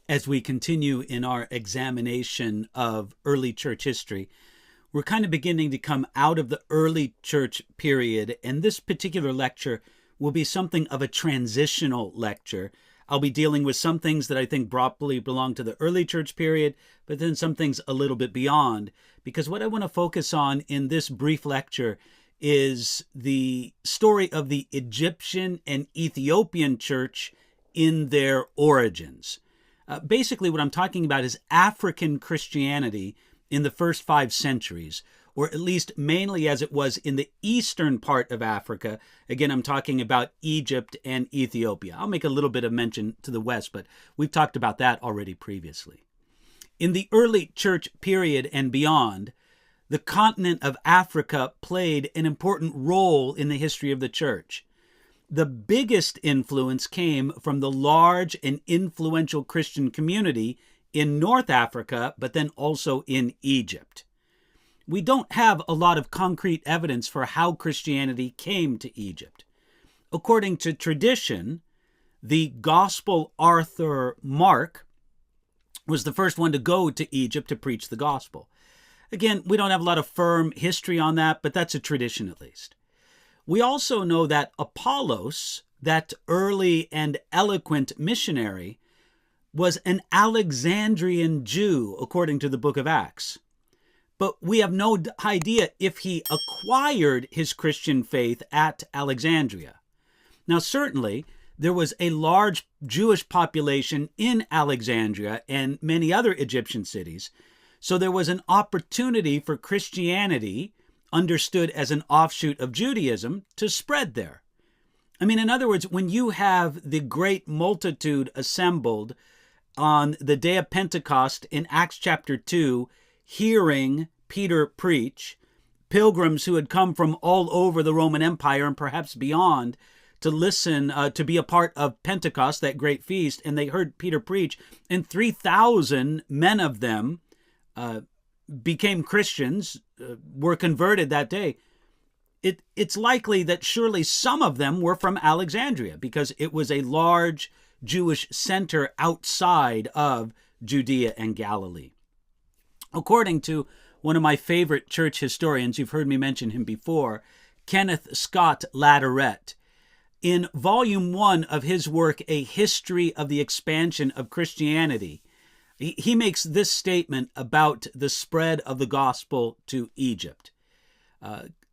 As we continue in our examination of early church history, we're kind of beginning to come out of the early church period, and this particular lecture will be something of a transitional lecture. I'll be dealing with some things that I think properly belong to the early church period, but then some things a little bit beyond, because what I want to focus on in this brief lecture is the story of the Egyptian and Ethiopian church in their origins. Basically, what I'm talking about is African Christianity in the first 5 centuries, or at least mainly as it was in the eastern part of Africa. Again, I'm talking about Egypt and Ethiopia. I'll make a little bit of mention to the west, but we've talked about that already previously. In the early church period and beyond, the continent of Africa played an important role in the history of the church. The biggest influence came from the large and influential Christian community in North Africa, but then also in Egypt. We don't have a lot of concrete evidence for how Christianity came to Egypt. According to tradition, the gospel author Mark was the first one to go to Egypt to preach the gospel. Again, we don't have a lot of firm history on that, but that's a tradition at least. We also know that Apollos, that early and eloquent missionary, was an Alexandrian Jew, according to the book of Acts. But we have no idea if he acquired his Christian faith at Alexandria. Now, certainly, there was a large Jewish population in Alexandria and many other Egyptian cities, so there was an opportunity for Christianity, understood as an offshoot of Judaism, to spread there. I mean, in other words, when you have the great multitude assembled on the day of Pentecost in Acts chapter 2, hearing Peter preach, pilgrims who had come from all over the Roman Empire and perhaps beyond to listen, to be a part of Pentecost, that great feast, and they heard Peter preach, and 3,000 men of them became Christians, were converted that day. It's likely that surely some of them were from Alexandria, because it was a large Jewish center outside of Judea and Galilee. According to one of my favorite church historians, you've heard me mention him before, Kenneth Scott Latourette, in volume 1 of his work, A History of the Expansion of Christianity, he makes this statement about the spread of the gospel to Egypt.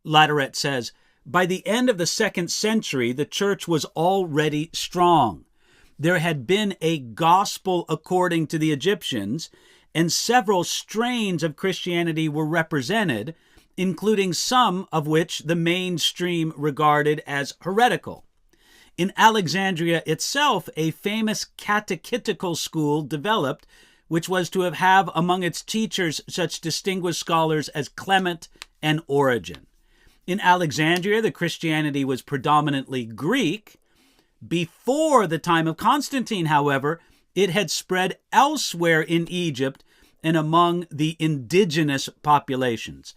Latourette says, "By the end of the 2nd century, the church was already strong. There had been a gospel according to the Egyptians, and several strains of Christianity were represented, including some of which the mainstream regarded as heretical. In Alexandria itself, a famous catechetical school developed, which was to have among its teachers such distinguished scholars as Clement and Origen. In Alexandria, the Christianity was predominantly Greek. Before the time of Constantine, however, it had spread elsewhere in Egypt and among the indigenous populations.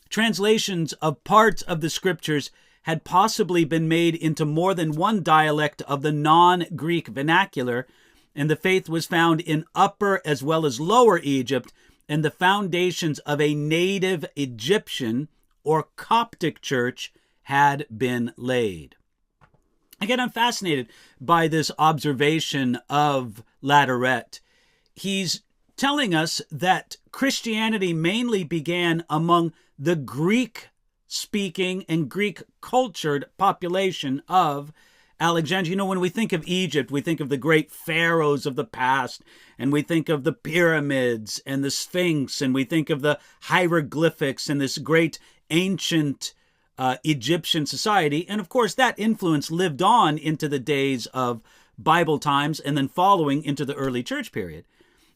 Translations of parts of the scriptures had possibly been made into more than one dialect of the non-Greek vernacular, and the faith was found in Upper as well as Lower Egypt, and the foundations of a native Egyptian or Coptic church had been laid." Again, I'm fascinated by this observation of Latourette. He's telling us that Christianity mainly began among the Greek-speaking and Greek-cultured population of Alexandria. You know, when we think of Egypt, we think of the great pharaohs of the past, and we think of the pyramids and the Sphinx, and we think of the hieroglyphics and this great ancient Egyptian society. And of course, that influence lived on into the days of Bible times and then following into the early church period.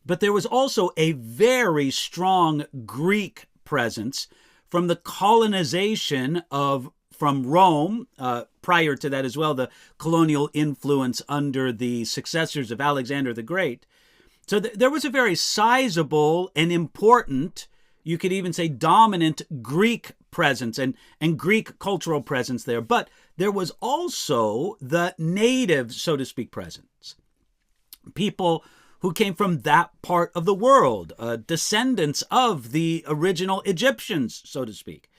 But there was also a very strong Greek presence from the colonization from Rome, prior to that as well, the colonial influence under the successors of Alexander the Great. So there was a very sizable and important, you could even say dominant, Greek presence and Greek cultural presence there. But there was also the native, so to speak, presence. People who came from that part of the world, descendants of the original Egyptians, so to speak.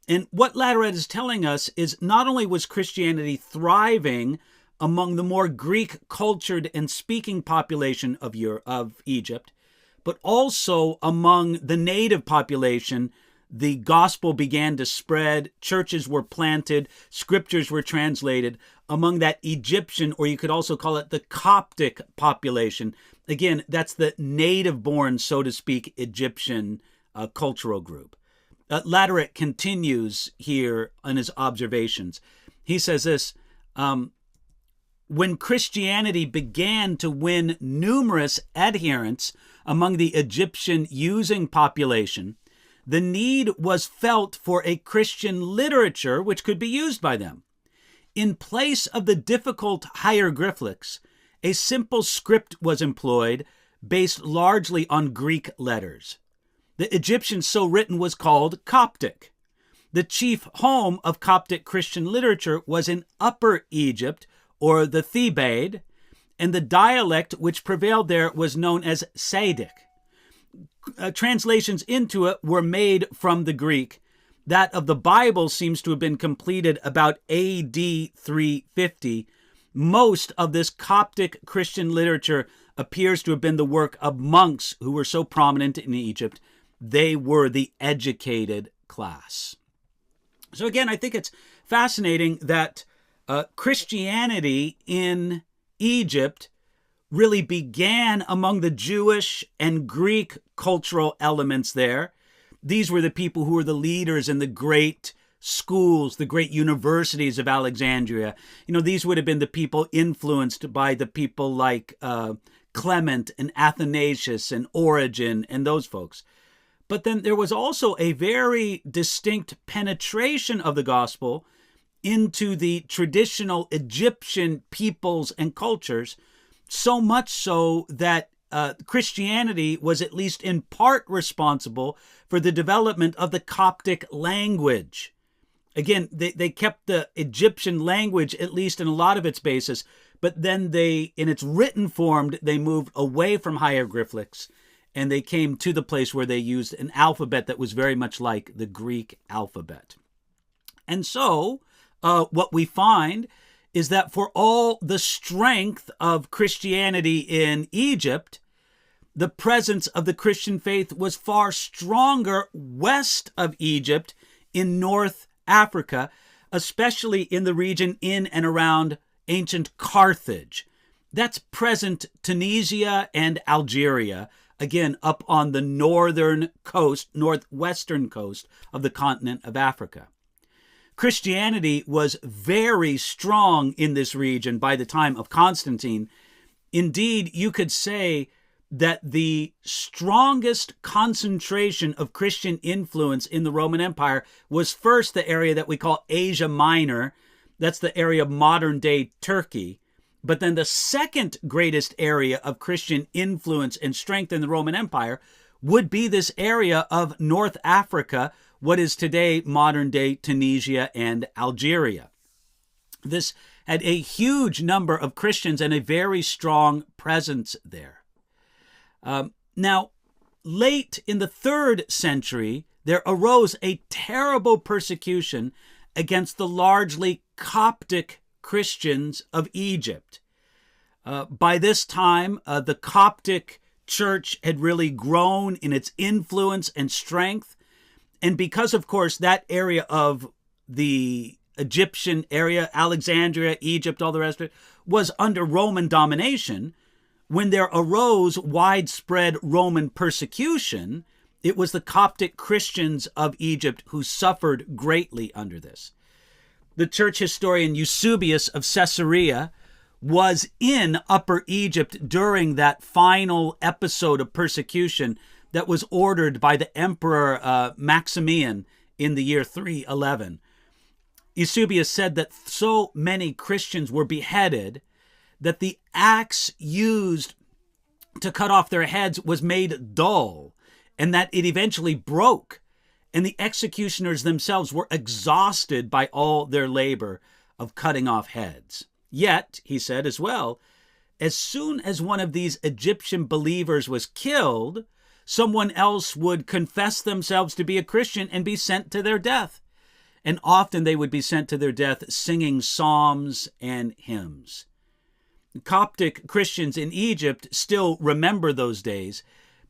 And what Latourette is telling us is not only was Christianity thriving among the more Greek-cultured and speaking population of Egypt, but also among the native population, the gospel began to spread, churches were planted, scriptures were translated among that Egyptian, or you could also call it the Coptic population. Again, that's the native-born, so to speak, Egyptian cultural group. Latourette continues here on his observations. He says this, when Christianity began to win numerous adherents among the Egyptian-using population, the need was felt for a Christian literature which could be used by them. In place of the difficult hieroglyphics, a simple script was employed based largely on Greek letters. The Egyptian so written was called Coptic. The chief home of Coptic Christian literature was in Upper Egypt, or the Thebaid, and the dialect which prevailed there was known as Sadic. Translations into it were made from the Greek. That of the Bible seems to have been completed about AD 350. Most of this Coptic Christian literature appears to have been the work of monks who were so prominent in Egypt. They were the educated class. So again, I think it's fascinating that Christianity in Egypt really began among the Jewish and Greek cultural elements there. These were the people who were the leaders in the great schools, the great universities of Alexandria. These would have been the people influenced by the people like Clement and Athanasius and Origen and those folks. But then there was also a very distinct penetration of the gospel into the traditional Egyptian peoples and cultures, so much so that Christianity was at least in part responsible for the development of the Coptic language. Again, they kept the Egyptian language, at least in a lot of its basis, but then in its written form, they moved away from hieroglyphics, and they came to the place where they used an alphabet that was very much like the Greek alphabet. And so, what we find is that for all the strength of Christianity in Egypt, the presence of the Christian faith was far stronger west of Egypt in North Africa, especially in the region in and around ancient Carthage. That's present Tunisia and Algeria, again, up on the northwestern coast of the continent of Africa. Christianity was very strong in this region by the time of Constantine. Indeed, you could say that the strongest concentration of Christian influence in the Roman Empire was first the area that we call Asia Minor. That's the area of modern-day Turkey. But then the second greatest area of Christian influence and strength in the Roman Empire would be this area of North Africa, what is today modern-day Tunisia and Algeria. This had a huge number of Christians and a very strong presence there. Now, late in the 3rd century, there arose a terrible persecution against the largely Coptic Christians of Egypt. By this time, the Coptic church had really grown in its influence and strength. And because, of course, that area of the Egyptian area, Alexandria, Egypt, all the rest of it, was under Roman domination, when there arose widespread Roman persecution, it was the Coptic Christians of Egypt who suffered greatly under this. The church historian Eusebius of Caesarea was in Upper Egypt during that final episode of persecution that was ordered by the Emperor Maximian in the year 311. Eusebius said that so many Christians were beheaded that the axe used to cut off their heads was made dull, and that it eventually broke, and the executioners themselves were exhausted by all their labor of cutting off heads. Yet, he said as well, as soon as one of these Egyptian believers was killed, someone else would confess themselves to be a Christian and be sent to their death. And often they would be sent to their death singing psalms and hymns. Coptic Christians in Egypt still remember those days.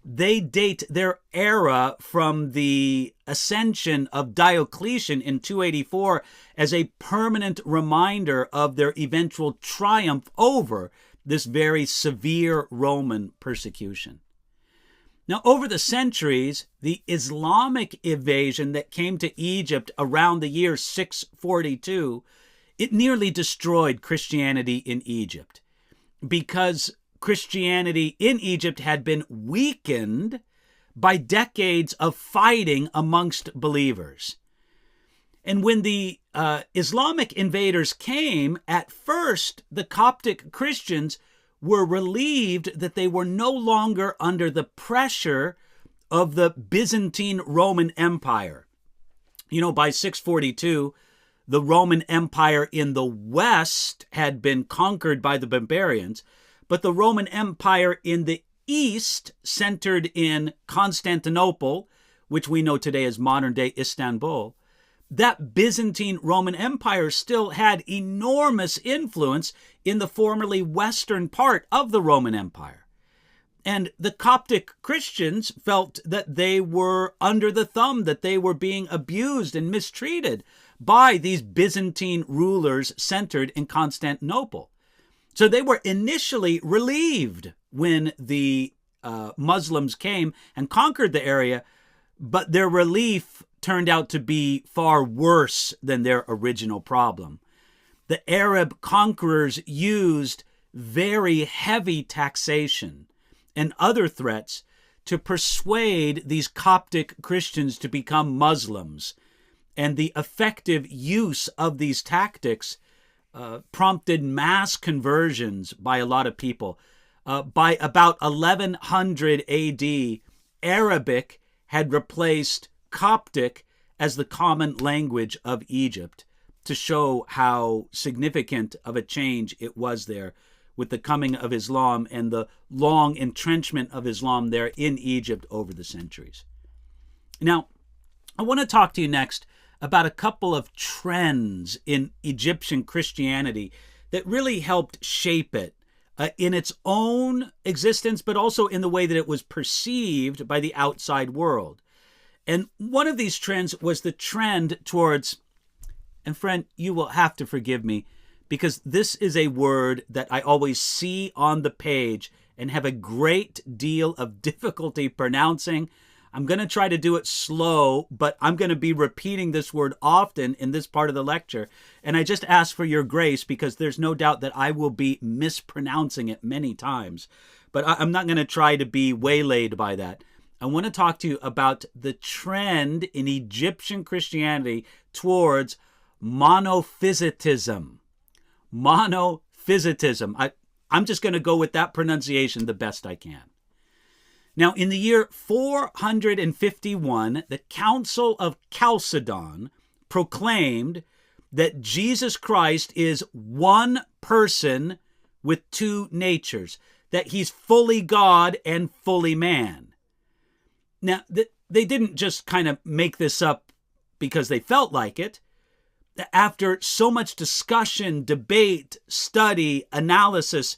They date their era from the ascension of Diocletian in 284 as a permanent reminder of their eventual triumph over this very severe Roman persecution. Now, over the centuries, the Islamic invasion that came to Egypt around the year 642, it nearly destroyed Christianity in Egypt, because Christianity in Egypt had been weakened by decades of fighting amongst believers. And when the Islamic invaders came, at first the Coptic Christians were relieved that they were no longer under the pressure of the Byzantine Roman Empire. You know, by 642, the Roman Empire in the West had been conquered by the barbarians, but the Roman Empire in the East, centered in Constantinople, which we know today as modern-day Istanbul, that Byzantine Roman Empire still had enormous influence in the formerly western part of the Roman Empire. And the Coptic Christians felt that they were under the thumb, that they were being abused and mistreated by these Byzantine rulers centered in Constantinople. So they were initially relieved when the Muslims came and conquered the area, but their relief turned out to be far worse than their original problem. The Arab conquerors used very heavy taxation and other threats to persuade these Coptic Christians to become Muslims. And the effective use of these tactics prompted mass conversions by a lot of people. By about 1100 AD, Arabic had replaced Coptic as the common language of Egypt, to show how significant of a change it was there with the coming of Islam and the long entrenchment of Islam there in Egypt over the centuries. Now, I want to talk to you next about a couple of trends in Egyptian Christianity that really helped shape it in its own existence, but also in the way that it was perceived by the outside world. And one of these trends was the trend towards, and friend, you will have to forgive me, because this is a word that I always see on the page and have a great deal of difficulty pronouncing. I'm going to try to do it slow, but I'm going to be repeating this word often in this part of the lecture. And I just ask for your grace, because there's no doubt that I will be mispronouncing it many times. But I'm not going to try to be waylaid by that. I want to talk to you about the trend in Egyptian Christianity towards Monophysitism. Monophysitism. I'm just going to go with that pronunciation the best I can. Now, in the year 451, the Council of Chalcedon proclaimed that Jesus Christ is one person with two natures, that he's fully God and fully man. Now, they didn't just kind of make this up because they felt like it. After so much discussion, debate, study, analysis,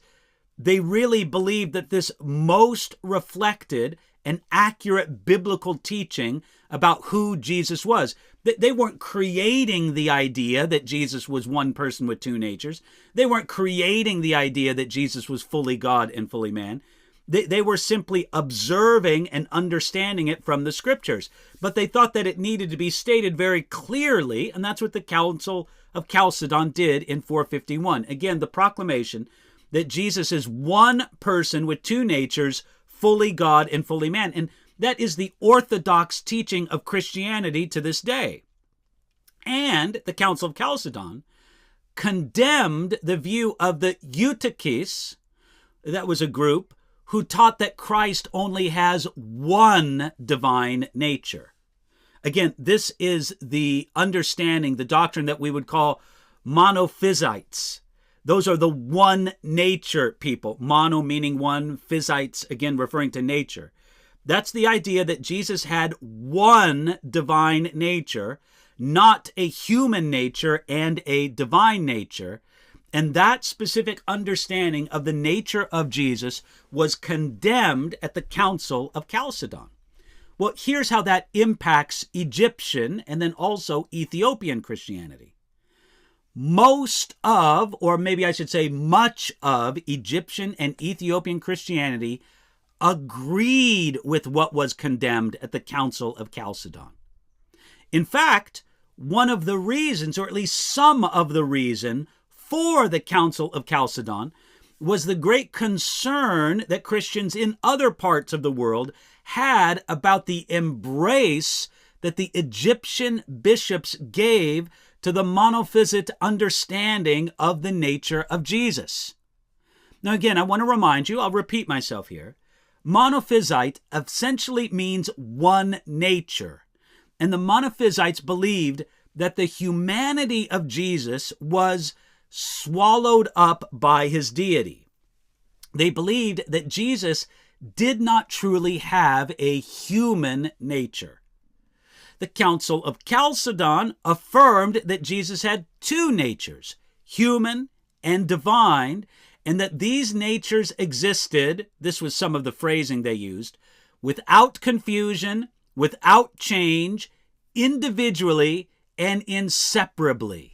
they really believed that this most reflected an accurate biblical teaching about who Jesus was. They weren't creating the idea that Jesus was one person with two natures. They weren't creating the idea that Jesus was fully God and fully man. They were simply observing and understanding it from the scriptures. But they thought that it needed to be stated very clearly, and that's what the Council of Chalcedon did in 451. Again, the proclamation that Jesus is one person with two natures, fully God and fully man. And that is the orthodox teaching of Christianity to this day. And the Council of Chalcedon condemned the view of the Eutyches, that was a group, who taught that Christ only has one divine nature. Again, this is the understanding, the doctrine that we would call Monophysites. Those are the one nature people. Mono meaning one, physites, again referring to nature. That's the idea that Jesus had one divine nature, not a human nature and a divine nature. And that specific understanding of the nature of Jesus was condemned at the Council of Chalcedon. Well, here's how that impacts Egyptian and then also Ethiopian Christianity. Most of, or maybe I should say much of, Egyptian and Ethiopian Christianity agreed with what was condemned at the Council of Chalcedon. In fact, one of the reasons, or at least some of the reason for the Council of Chalcedon was the great concern that Christians in other parts of the world had about the embrace that the Egyptian bishops gave to the Monophysite understanding of the nature of Jesus. Now again, I want to remind you, I'll repeat myself here, Monophysite essentially means one nature. And the Monophysites believed that the humanity of Jesus was swallowed up by his deity. They believed that Jesus did not truly have a human nature. The Council of Chalcedon affirmed that Jesus had two natures, human and divine, and that these natures existed, this was some of the phrasing they used, without confusion, without change, individually and inseparably.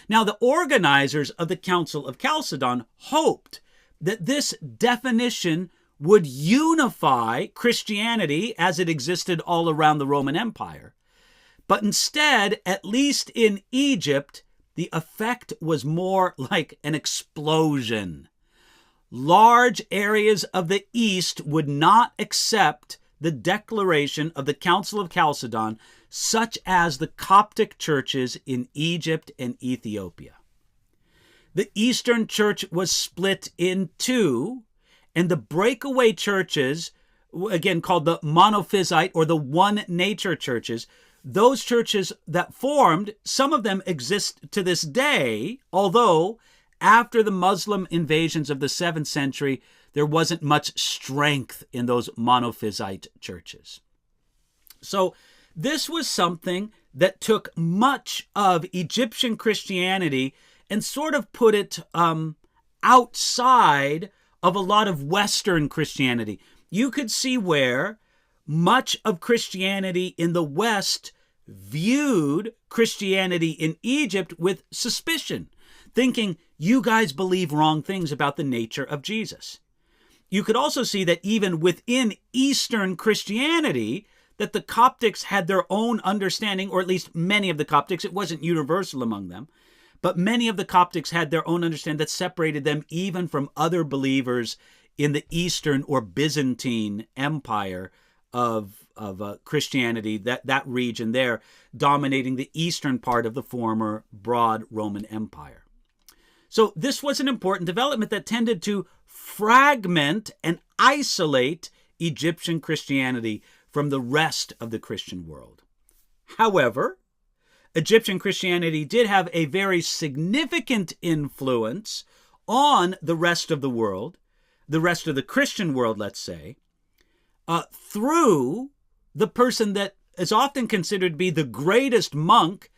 Now, the organizers of the Council of Chalcedon hoped that this definition would unify Christianity as it existed all around the Roman Empire. But instead, at least in Egypt, the effect was more like an explosion. Large areas of the East would not accept the declaration of the Council of Chalcedon, such as the Coptic churches in Egypt and Ethiopia. The Eastern Church was split in two, and the breakaway churches, again called the Monophysite or the one nature churches, those churches that formed, some of them exist to this day, although after the Muslim invasions of the 7th century, there wasn't much strength in those Monophysite churches. So this was something that took much of Egyptian Christianity and sort of put it outside of a lot of Western Christianity. You could see where much of Christianity in the West viewed Christianity in Egypt with suspicion, thinking, you guys believe wrong things about the nature of Jesus. You could also see that even within Eastern Christianity, that the Coptics had their own understanding, or at least many of the Coptics, it wasn't universal among them, but many of the Coptics had their own understanding that separated them even from other believers in the Eastern or Byzantine Empire of Christianity, that region there, dominating the eastern part of the former broad Roman Empire. So this was an important development that tended to fragment and isolate Egyptian Christianity from the rest of the Christian world. However, Egyptian Christianity did have a very significant influence on the rest of the world, the rest of the Christian world, let's say, through the person that is often considered to be the greatest monk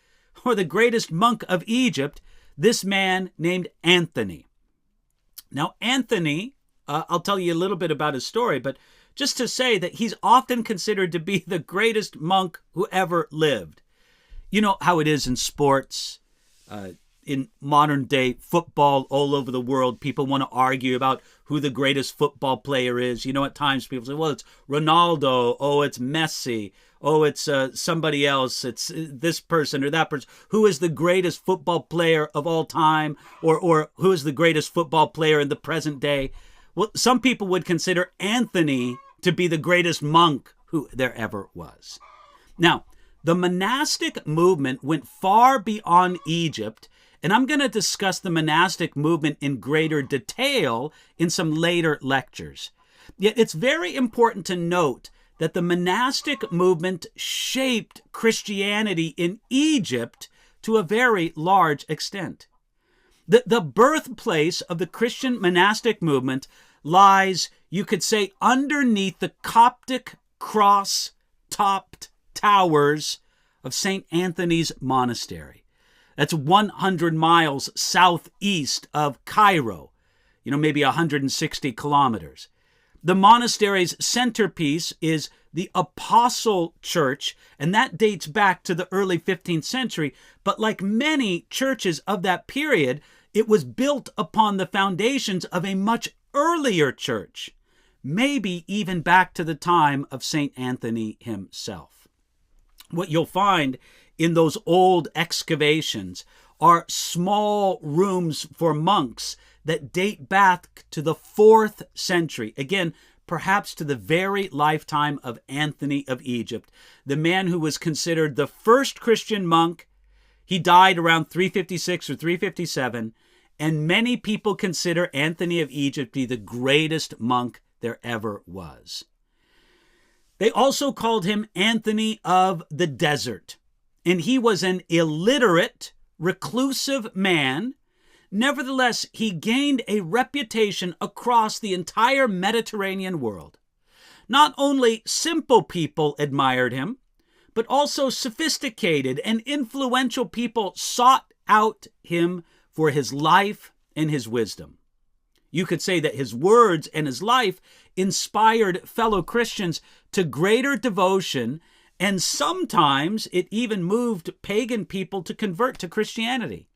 or the greatest monk of Egypt, this man named Anthony. Now, Anthony, I'll tell you a little bit about his story, but just to say that he's often considered to be the greatest monk who ever lived. You know how it is in sports, in modern day football all over the world. People want to argue about who the greatest football player is. You know, at times people say, well, it's Ronaldo. Oh, it's Messi. Oh, it's somebody else. It's this person or that person. Who is the greatest football player of all time? Or who is the greatest football player in the present day? Well, some people would consider Anthony to be the greatest monk who there ever was. Now, the monastic movement went far beyond Egypt, and I'm going to discuss the monastic movement in greater detail in some later lectures. Yet it's very important to note that the monastic movement shaped Christianity in Egypt to a very large extent. The birthplace of the Christian monastic movement lies, you could say, underneath the Coptic cross-topped towers of St. Anthony's Monastery. That's 100 miles southeast of Cairo, maybe 160 kilometers. The monastery's centerpiece is the Apostle Church, and that dates back to the early 15th century. But like many churches of that period, it was built upon the foundations of a much earlier church, maybe even back to the time of St. Anthony himself. What you'll find in those old excavations are small rooms for monks that date back to the 4th century. Again, perhaps to the very lifetime of Anthony of Egypt, the man who was considered the first Christian monk. He died around 356 or 357, and many people consider Anthony of Egypt to be the greatest monk there ever was. They also called him Anthony of the Desert, and he was an illiterate, reclusive man. Nevertheless, he gained a reputation across the entire Mediterranean world. Not only simple people admired him, but also sophisticated and influential people sought out him for his life and his wisdom. You could say that his words and his life inspired fellow Christians to greater devotion, and sometimes it even moved pagan people to convert to Christianity.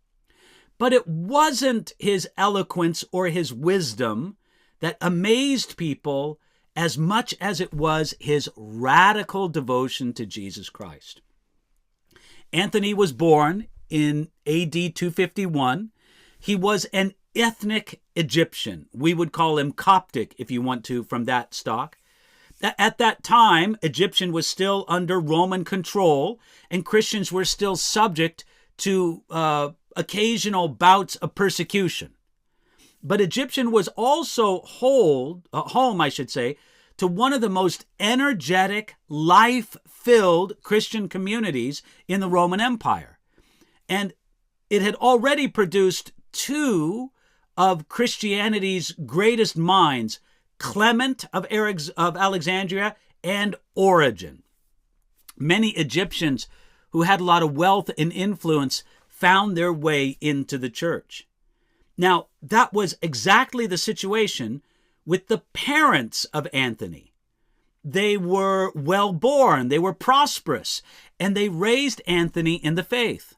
But it wasn't his eloquence or his wisdom that amazed people as much as it was his radical devotion to Jesus Christ. Anthony was born in AD 251. He was an ethnic Egyptian. We would call him Coptic, if you want to, from that stock. At that time, Egyptian was still under Roman control, and Christians were still subject to occasional bouts of persecution. But Egyptian was also home, to one of the most energetic, life-filled Christian communities in the Roman Empire. And it had already produced two of Christianity's greatest minds, Clement of Alexandria and Origen. Many Egyptians who had a lot of wealth and influence found their way into the church. Now, that was exactly the situation with the parents of Anthony. They were well-born, they were prosperous, and they raised Anthony in the faith.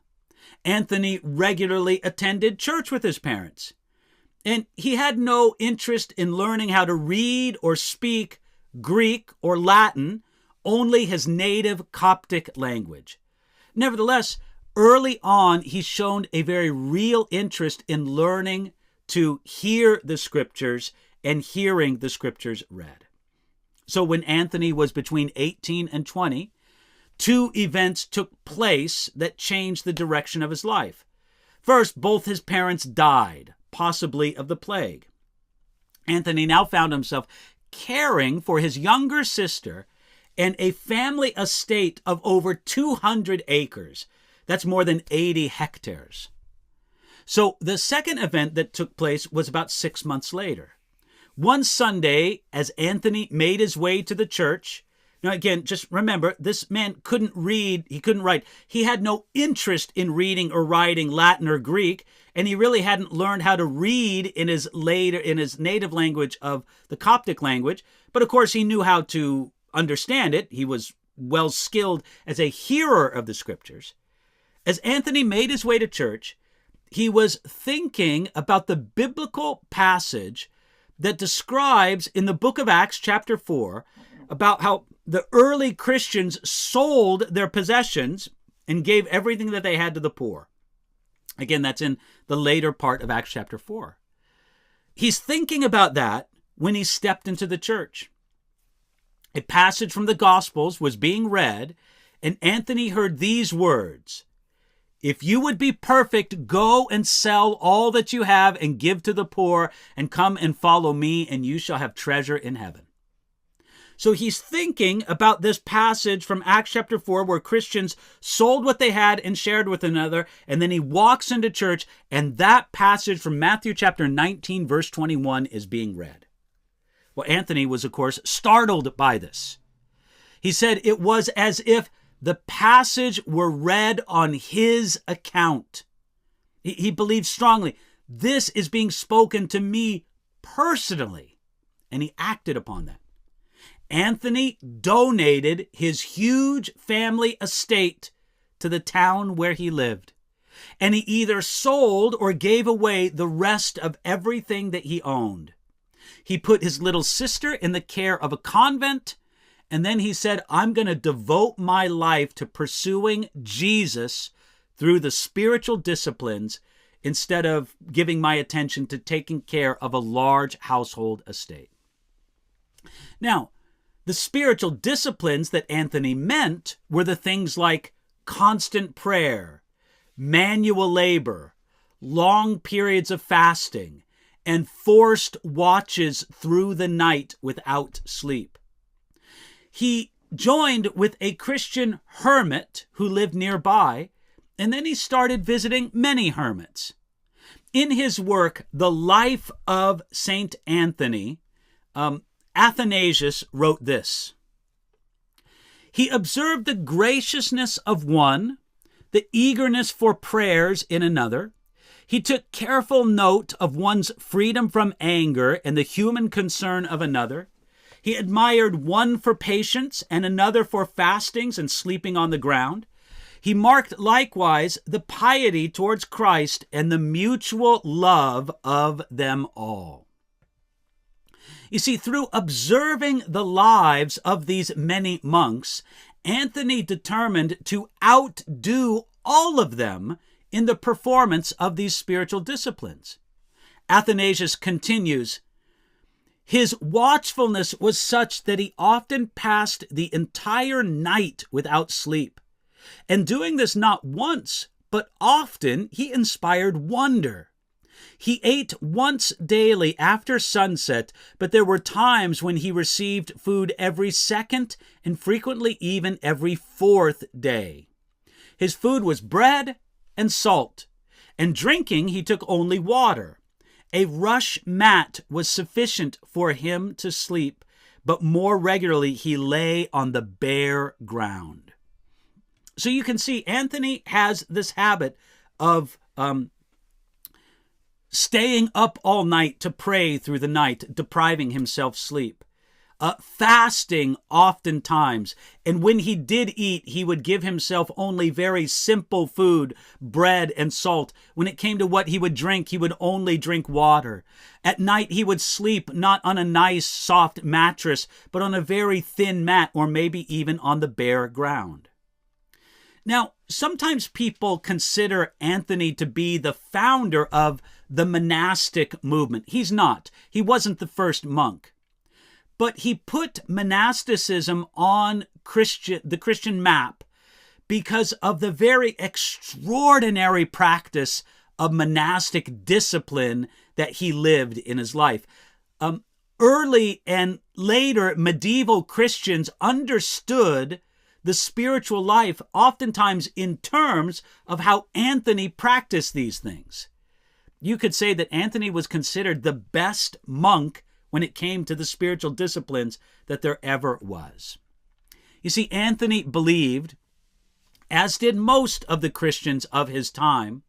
Anthony regularly attended church with his parents, and he had no interest in learning how to read or speak Greek or Latin, only his native Coptic language. Nevertheless, early on, he's shown a very real interest in learning to hear the scriptures and hearing the scriptures read. So when Anthony was between 18 and 20, two events took place that changed the direction of his life. First, both his parents died, possibly of the plague. Anthony now found himself caring for his younger sister and a family estate of over 200 acres. That's more than 80 hectares. So the second event that took place was about 6 months later. One Sunday, as Anthony made his way to the church, now again, just remember, this man couldn't read, he couldn't write. He had no interest in reading or writing Latin or Greek, and he really hadn't learned how to read in his native language of the Coptic language. But of course, he knew how to understand it. He was well skilled as a hearer of the scriptures. As Anthony made his way to church, he was thinking about the biblical passage that describes in the book of Acts, chapter 4, about how the early Christians sold their possessions and gave everything that they had to the poor. Again, that's in the later part of Acts chapter 4. He's thinking about that when he stepped into the church. A passage from the Gospels was being read, and Anthony heard these words: "If you would be perfect, go and sell all that you have and give to the poor, and come and follow me, and you shall have treasure in heaven." So he's thinking about this passage from Acts chapter 4 where Christians sold what they had and shared with another, and then he walks into church, and that passage from Matthew chapter 19 verse 21 is being read. Well, Anthony was, of course, startled by this. He said it was as if the passage were read on his account. He believed strongly, this is being spoken to me personally, and he acted upon that. Anthony donated his huge family estate to the town where he lived, and he either sold or gave away the rest of everything that he owned. He put his little sister in the care of a convent, and then he said, I'm going to devote my life to pursuing Jesus through the spiritual disciplines instead of giving my attention to taking care of a large household estate. Now, the spiritual disciplines that Anthony meant were the things like constant prayer, manual labor, long periods of fasting, and forced watches through the night without sleep. He joined with a Christian hermit who lived nearby, and then he started visiting many hermits. In his work, The Life of Saint Anthony, Athanasius wrote this: he observed the graciousness of one, the eagerness for prayers in another. He took careful note of one's freedom from anger and the human concern of another. He admired one for patience and another for fastings and sleeping on the ground. He marked likewise the piety towards Christ and the mutual love of them all. You see, through observing the lives of these many monks, Anthony determined to outdo all of them in the performance of these spiritual disciplines. Athanasius continues, his watchfulness was such that he often passed the entire night without sleep. And doing this not once, but often, he inspired wonder. He ate once daily after sunset, but there were times when he received food every second and frequently even every fourth day. His food was bread and salt, and drinking he took only water. A rush mat was sufficient for him to sleep, but more regularly he lay on the bare ground. So you can see Anthony has this habit of staying up all night to pray through the night, depriving himself sleep. Fasting oftentimes, and when he did eat, he would give himself only very simple food, bread and salt. When it came to what he would drink, he would only drink water. At night, he would sleep not on a nice, soft mattress, but on a very thin mat, or maybe even on the bare ground. Now, sometimes people consider Anthony to be the founder of the monastic movement. He's not. He wasn't the first monk. But he put monasticism on the Christian map because of the very extraordinary practice of monastic discipline that he lived in his life. Early and later medieval Christians understood the spiritual life oftentimes in terms of how Anthony practiced these things. You could say that Anthony was considered the best monk when it came to the spiritual disciplines that there ever was. You see, Anthony believed, as did most of the Christians of his time,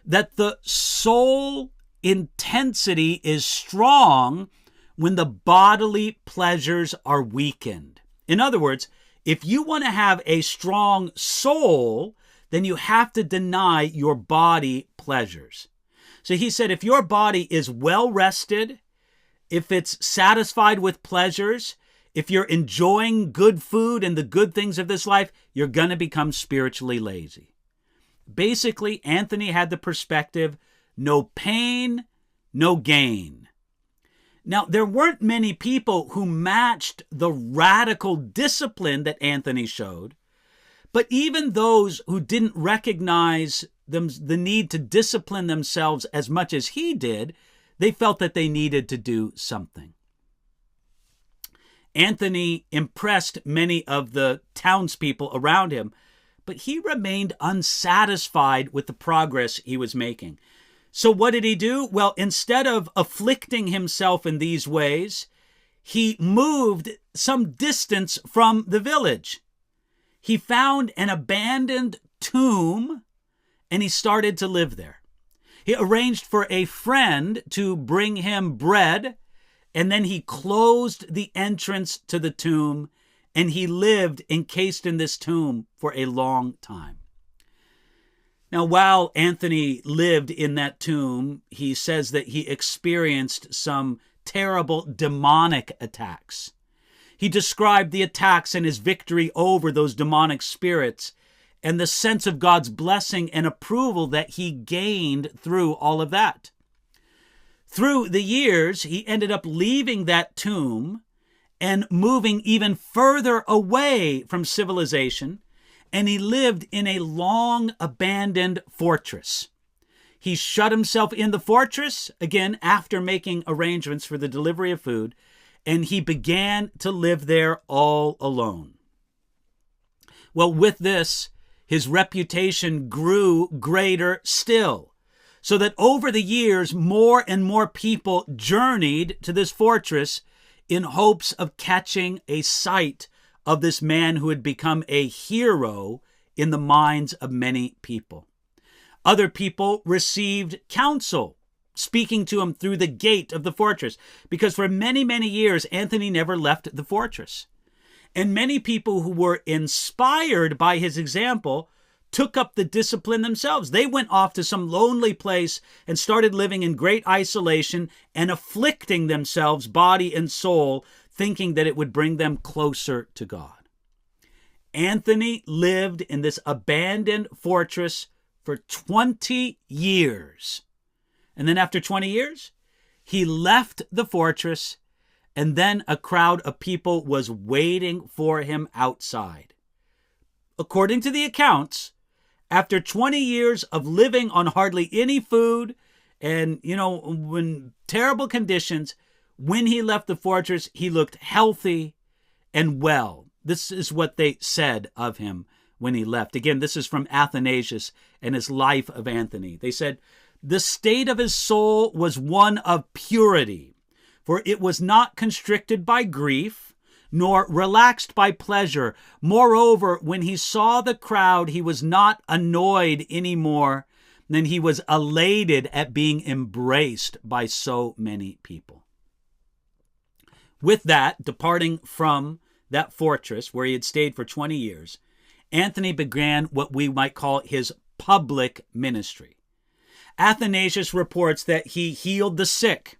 that the soul intensity is strong when the bodily pleasures are weakened. In other words, if you want to have a strong soul, then you have to deny your body pleasures. So he said, if your body is well rested, if it's satisfied with pleasures, if you're enjoying good food and the good things of this life, you're going to become spiritually lazy. Basically, Anthony had the perspective, no pain, no gain. Now, there weren't many people who matched the radical discipline that Anthony showed, but even those who didn't recognize the need to discipline themselves as much as he did, they felt that they needed to do something. Anthony impressed many of the townspeople around him, but he remained unsatisfied with the progress he was making. So what did he do? Well, instead of afflicting himself in these ways, he moved some distance from the village. He found an abandoned tomb and he started to live there. He arranged for a friend to bring him bread, and then he closed the entrance to the tomb, and he lived encased in this tomb for a long time. Now, while Anthony lived in that tomb, he says that he experienced some terrible demonic attacks. He described the attacks and his victory over those demonic spirits and the sense of God's blessing and approval that he gained through all of that. Through the years, he ended up leaving that tomb and moving even further away from civilization, and he lived in a long abandoned fortress. He shut himself in the fortress, again, after making arrangements for the delivery of food, and he began to live there all alone. Well, with this, his reputation grew greater still, so that over the years, more and more people journeyed to this fortress in hopes of catching a sight of this man who had become a hero in the minds of many people. Other people received counsel, speaking to him through the gate of the fortress, because for many, many years, Anthony never left the fortress. And many people who were inspired by his example took up the discipline themselves. They went off to some lonely place and started living in great isolation and afflicting themselves, body and soul, thinking that it would bring them closer to God. Anthony lived in this abandoned fortress for 20 years. And then after 20 years, he left the fortress, and then a crowd of people was waiting for him outside. According to the accounts, after 20 years of living on hardly any food and, when terrible conditions, when he left the fortress, he looked healthy and well. This is what they said of him when he left. Again, this is from Athanasius and his life of Anthony. They said, "The state of his soul was one of purity, for it was not constricted by grief, nor relaxed by pleasure. Moreover, when he saw the crowd, he was not annoyed any more than he was elated at being embraced by so many people." With that, departing from that fortress where he had stayed for 20 years, Anthony began what we might call his public ministry. Athanasius reports that he healed the sick,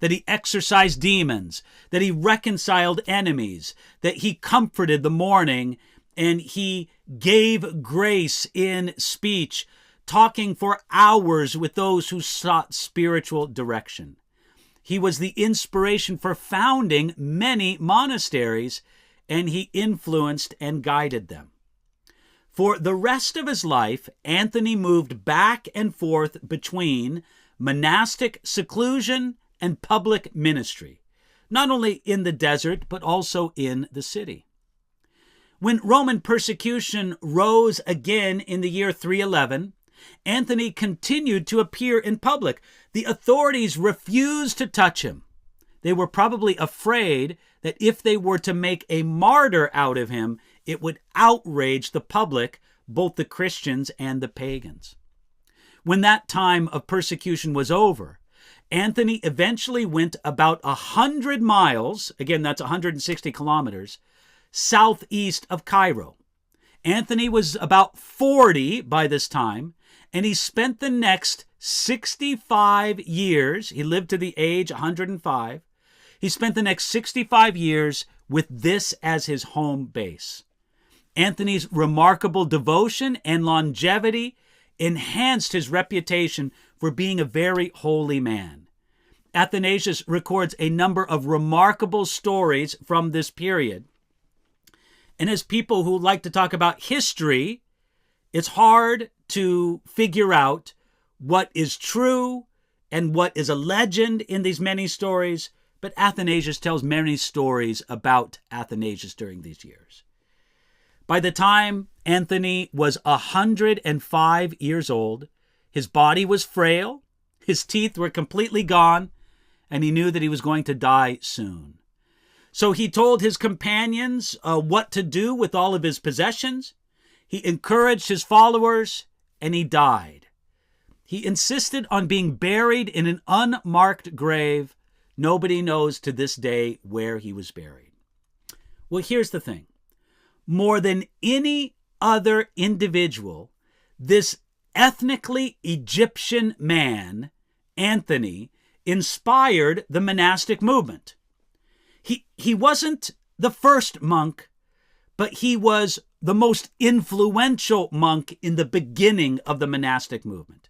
that he exorcised demons, that he reconciled enemies, that he comforted the mourning, and he gave grace in speech, talking for hours with those who sought spiritual direction. He was the inspiration for founding many monasteries, and he influenced and guided them. For the rest of his life, Anthony moved back and forth between monastic seclusion and public ministry, not only in the desert, but also in the city. When Roman persecution rose again in the year 311, Anthony continued to appear in public. The authorities refused to touch him. They were probably afraid that if they were to make a martyr out of him, it would outrage the public, both the Christians and the pagans. When that time of persecution was over, Anthony eventually went about 100 miles, again, that's 160 kilometers, southeast of Cairo. Anthony was about 40 by this time, and he spent the next 65 years, he lived to the age 105, he spent the next 65 years with this as his home base. Anthony's remarkable devotion and longevity enhanced his reputation for being a very holy man. Athanasius records a number of remarkable stories from this period. And as people who like to talk about history, it's hard to figure out what is true and what is a legend in these many stories. but Athanasius tells many stories about Athanasius during these years. By the time Anthony was 105 years old, his body was frail, his teeth were completely gone, and he knew that he was going to die soon. So he told his companions what to do with all of his possessions. He encouraged his followers, and he died. He insisted on being buried in an unmarked grave. Nobody knows to this day where he was buried. Well, here's the thing. More than any other individual, this ethnically Egyptian man, Anthony, inspired the monastic movement. He wasn't the first monk, but he was the most influential monk in the beginning of the monastic movement.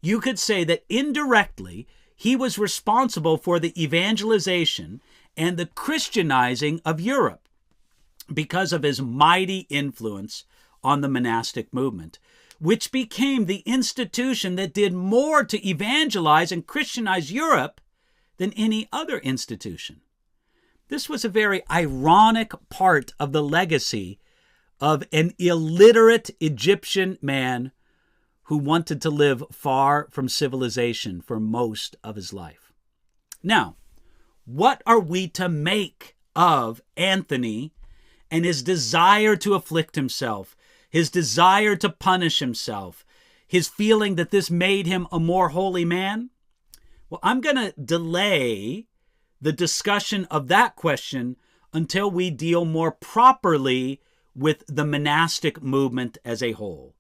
You could say that indirectly, he was responsible for the evangelization and the Christianizing of Europe because of his mighty influence on the monastic movement, which became the institution that did more to evangelize and Christianize Europe than any other institution. This was a very ironic part of the legacy of an illiterate Egyptian man who wanted to live far from civilization for most of his life. Now, what are we to make of Anthony and his desire to afflict himself, his desire to punish himself, his feeling that this made him a more holy man? Well, I'm going to delay the discussion of that question until we deal more properly with the monastic movement as a whole.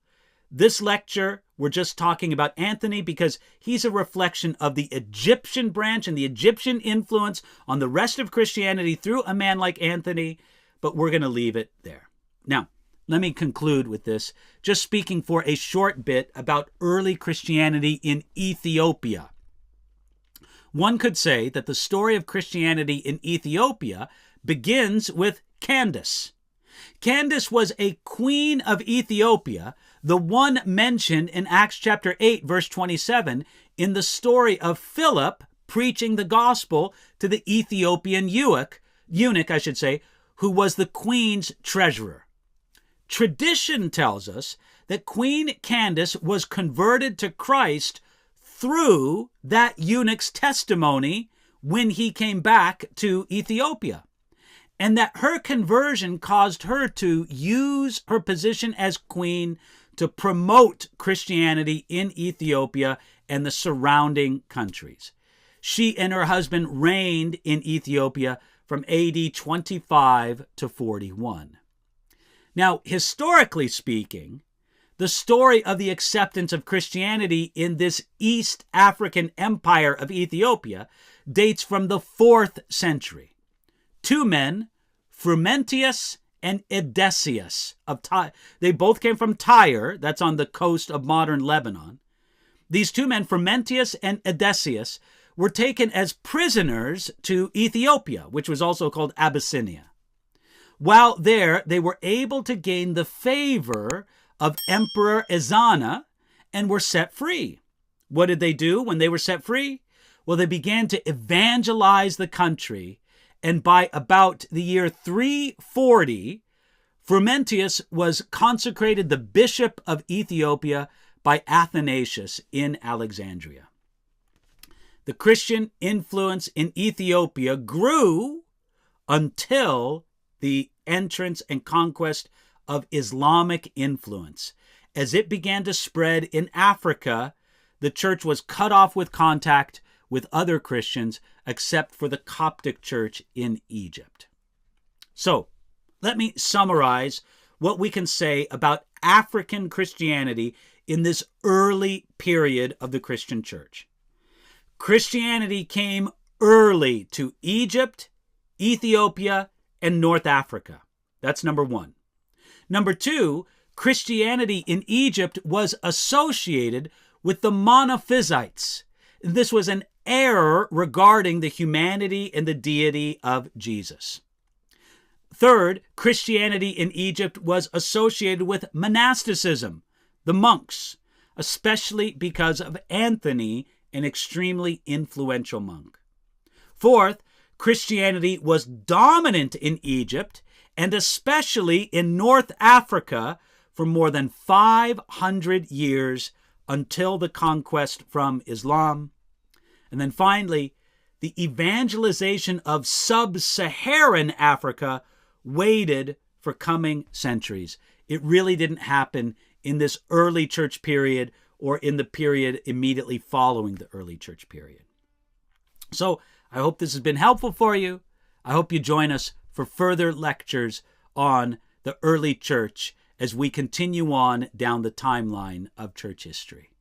This lecture, we're just talking about Anthony because he's a reflection of the Egyptian branch and the Egyptian influence on the rest of Christianity through a man like Anthony, but we're going to leave it there. Now, let me conclude with this, just speaking for a short bit about early Christianity in Ethiopia. One could say that the story of Christianity in Ethiopia begins with Candace. Candace was a queen of Ethiopia, the one mentioned in Acts chapter 8, verse 27, in the story of Philip preaching the gospel to the Ethiopian eunuch, who was the queen's treasurer. Tradition tells us that Queen Candace was converted to Christ through that eunuch's testimony when he came back to Ethiopia, and that her conversion caused her to use her position as queen to promote Christianity in Ethiopia and the surrounding countries. She and her husband reigned in Ethiopia from AD 25 to 41. Now, historically speaking, the story of the acceptance of Christianity in this East African empire of Ethiopia dates from the 4th century. Two men, Frumentius and Edesius of Tyre, they both came from Tyre, that's on the coast of modern Lebanon. These two men, Frumentius and Edesius, were taken as prisoners to Ethiopia, which was also called Abyssinia. While there, they were able to gain the favor of Emperor Ezana and were set free. What did they do when they were set free? Well, they began to evangelize the country, and by about the year 340, Frumentius was consecrated the bishop of Ethiopia by Athanasius in Alexandria. The Christian influence in Ethiopia grew until the entrance and conquest of Islamic influence. As it began to spread in Africa, the church was cut off with contact with other Christians except for the Coptic church in Egypt. So, let me summarize what we can say about African Christianity in this early period of the Christian church. Christianity came early to Egypt, Ethiopia, and North Africa. That's number one. Number two, Christianity in Egypt was associated with the Monophysites. This was an error regarding the humanity and the deity of Jesus. Third, Christianity in Egypt was associated with monasticism, the monks, especially because of Anthony, an extremely influential monk. Fourth, Christianity was dominant in Egypt and especially in North Africa for more than 500 years until the conquest from Islam. And then finally, the evangelization of sub-Saharan Africa waited for coming centuries. It really didn't happen in this early church period or in the period immediately following the early church period. So I hope this has been helpful for you. I hope you join us for further lectures on the early church as we continue on down the timeline of church history.